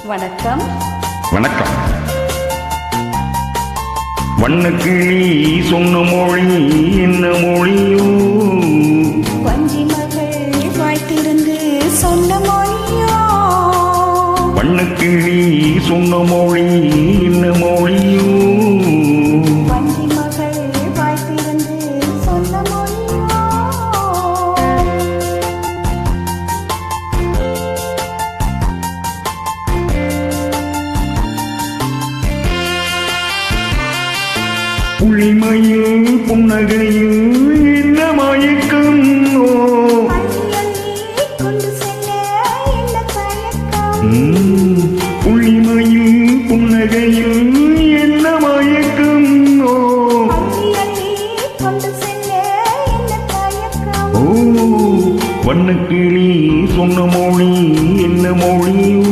வணக்கம். வணக்கம். வண்ணக்கிளி சொன்ன மொழி என்ன மொழியோ? வஞ்சி மகள் வாய்த்திருந்து சொன்ன மொழியோ? வண்ணக்கிளி சொன்ன மொழி என்ன மொழியோ? வஞ்சி மகள் வாய்த்திருந்து சொன்ன மொழியோ? புள்ளிமையில் புன்னகையில் என்ன மயக்கம்? புள்ளிமையில் புன்னகையில் என்ன மயக்கம்? ஓ, வண்ணக்கிளி சொன்ன மொழி என்ன மொழியோ?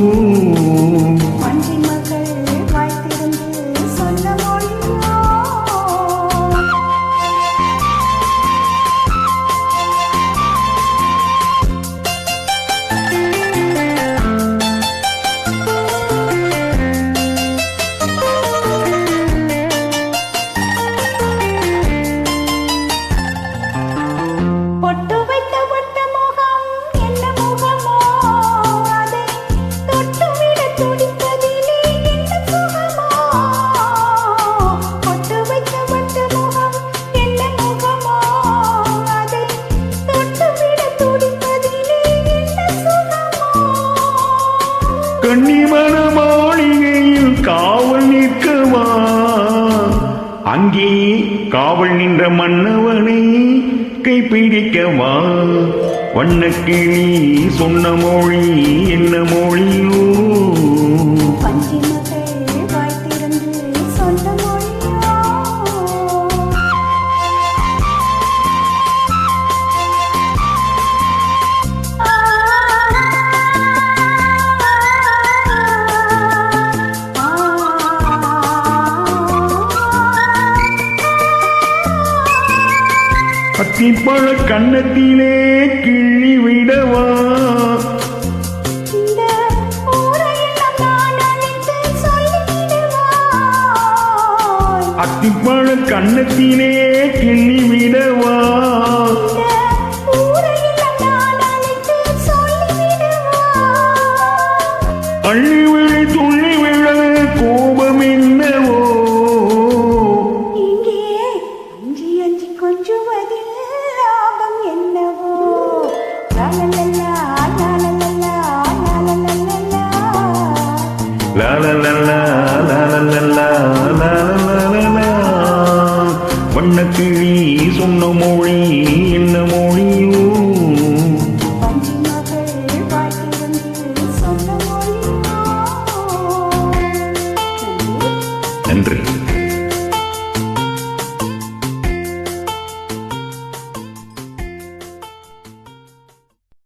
கன்னிமண மாளிகையில் காவல் நிற்கவா? அங்கே காவல் நின்ற மன்னவனை கைப்பிடிக்கவா? வண்ணக்கிளி சொன்ன மொழி என்ன மொழியோ? அத்திப்பழ கண்ணத்திலே கிள்ளி விடவா? அத்திப்பழ கண்ணத்திலே கிள்ளி விடவா? அள்ளி விழி துள்ளி விழ கோபம் என்னவோ? La la la la la la la la la la la la. வண்ணக்கிளி சொன்ன மொழி